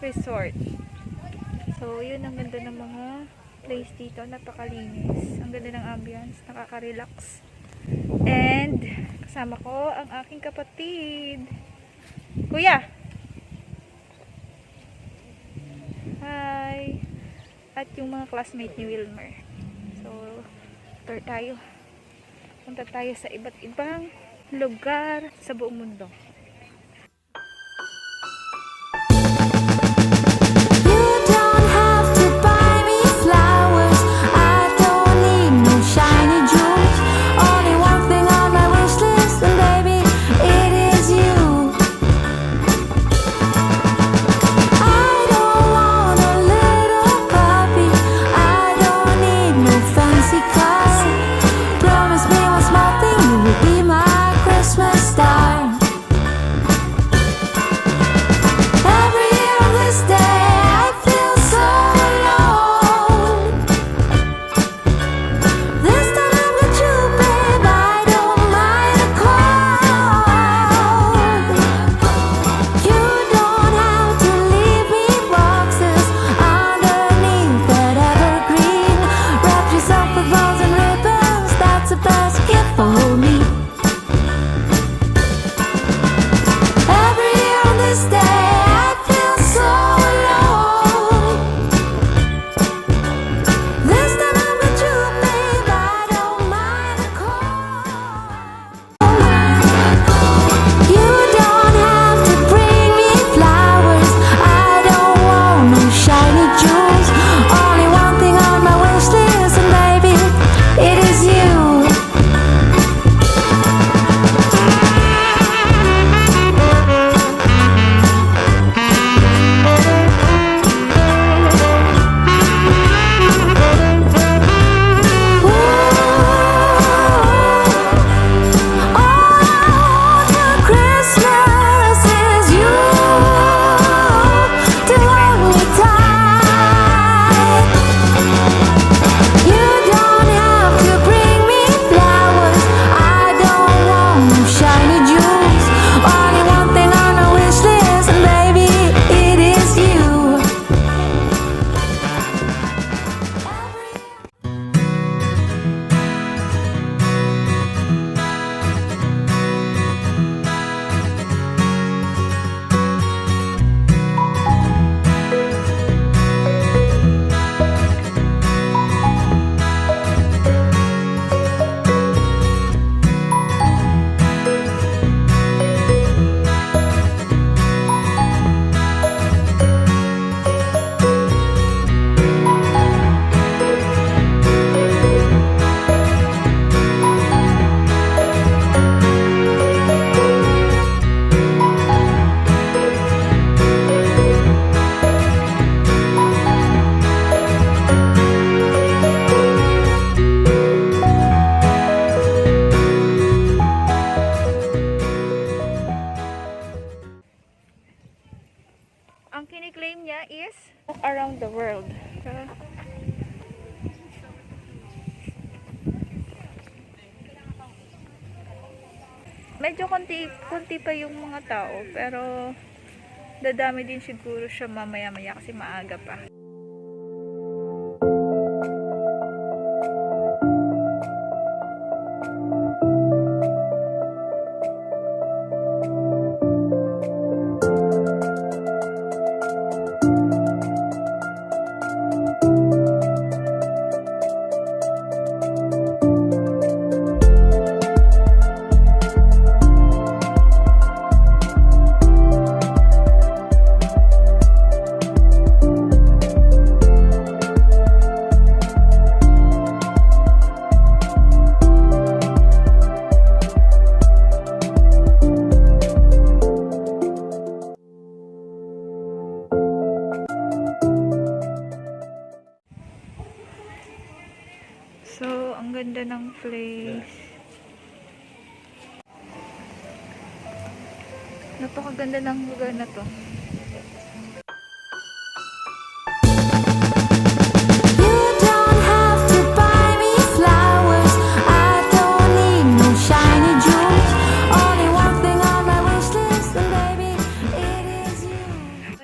resort. So, yun ang ganda ng mga place dito. Napakalinis. Ang ganda ng ambience. Nakaka-relax. And, kasama ko ang aking kapatid. Kuya! Hi! At yung mga classmate ni Wilmer. So, tour tayo. Punta tayo sa iba't ibang lugar sa buong mundo. Ang kiniklaim niya is around the world. Medyo konti pa yung mga tao, pero dadami din siguro siya mamaya-maya kasi maaga pa. So, ang ganda ng place. Napakaganda ng lugar na to.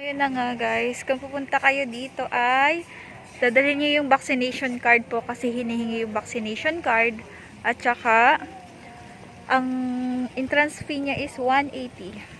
Yun na nga guys, kung pupunta kayo dito ay dadalhin niyo yung vaccination card po kasi hinihingi yung vaccination card at saka ang entrance fee niya is 180.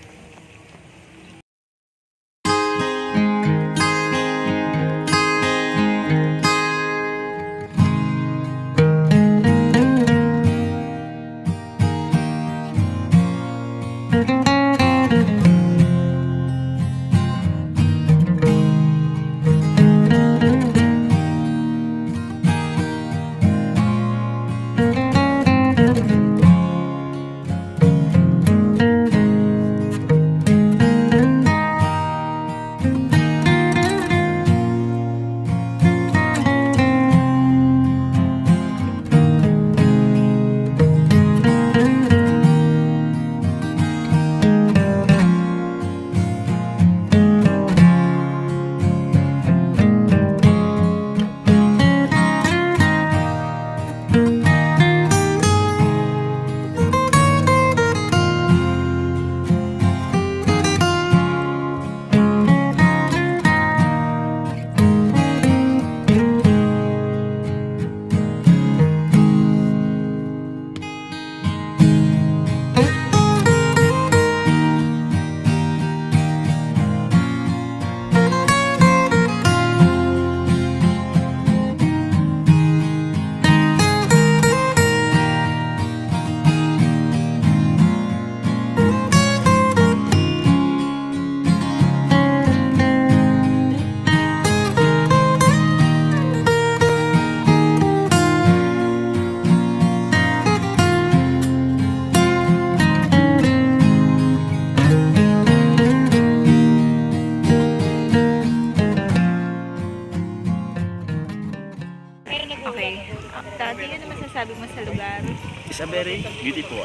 Okay. Dati yun naman sasabi mo sa lugar. It's a very beautiful.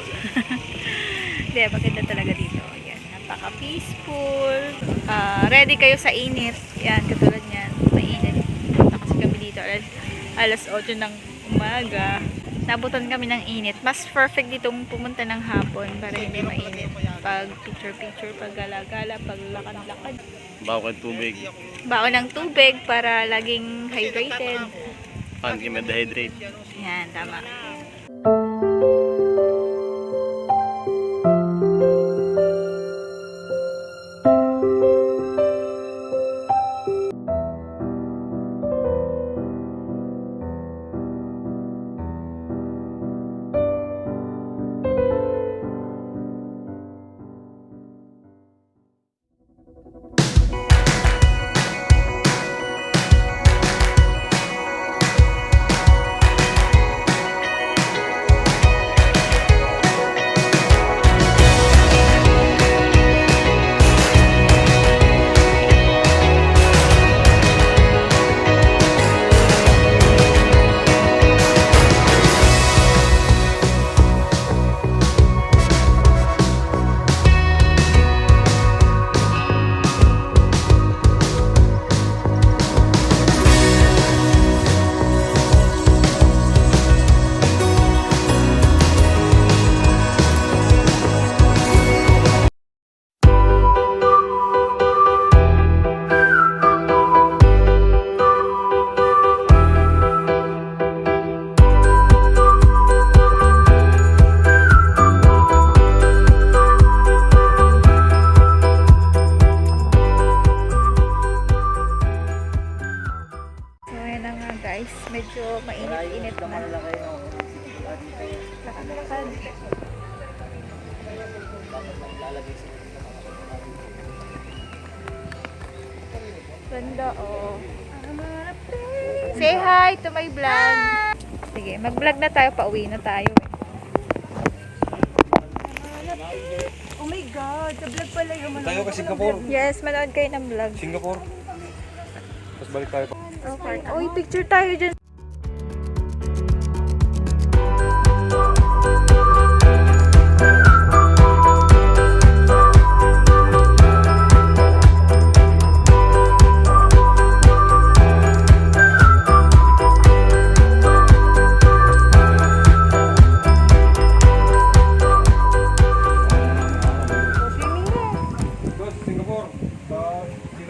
Hindi, maganda talaga dito. Yan, napaka-peaceful. Ready kayo sa init. Yan, katulad yan. Mainit. Punta kasi kami dito. Alas 8 ng umaga. Nabutan kami ng init. Mas perfect ditong pumunta ng hapon para hindi mainit. Pag picture-picture, pag gala-gala, pag lakad-lakad. Bawa ng tubig. Baon ng tubig para laging hydrated. Hindi ma-dehydrate. Yan, tama. Medyo mainit-init na. Lakad. Ganda, oh. Say hi to my vlog. Sige, mag-vlog na tayo. Pauwi na tayo. Oh my God, the-vlog pala yung manood. Tayo ka Singapore. Yes, manood kayo ng vlog. Singapore. Tapos balik tayo. Okay. Uy, picture tayo dyan.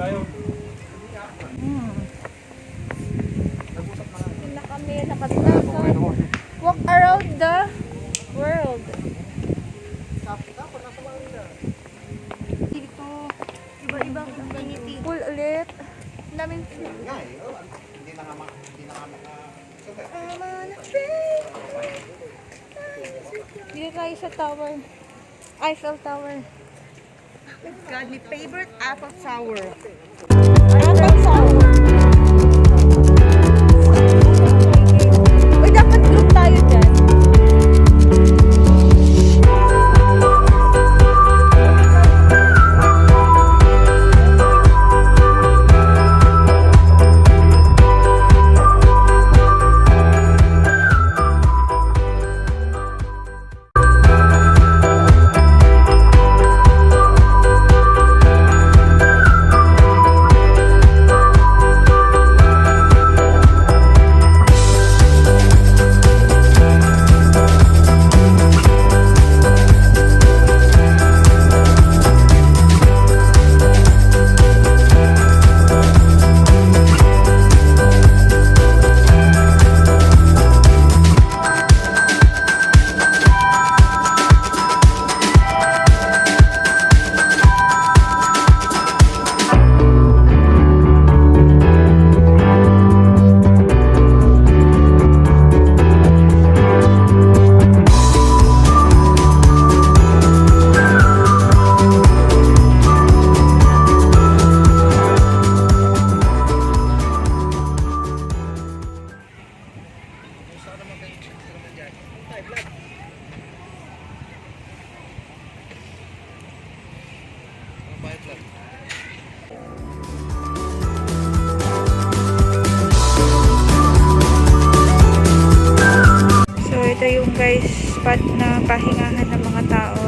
Yun na kami, nakatlakan. Walk around the world. Dito, iba-ibang activity. Pool ulit. Ang daming dito tayo sa tower. Eiffel Tower. God, my favorite apple sour. Apple Tower. Uy, dapat group tayo dyan. So, ito yung guys, spot na pahingahan ng mga tao.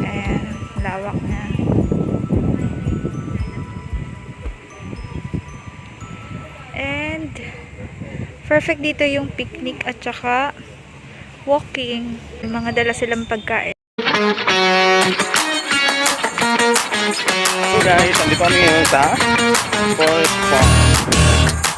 Ayan, lawak na. And, perfect dito yung picnic at saka walking. May mga dala silang pagkain. So guys, andito kami ngayon sa Falls Park.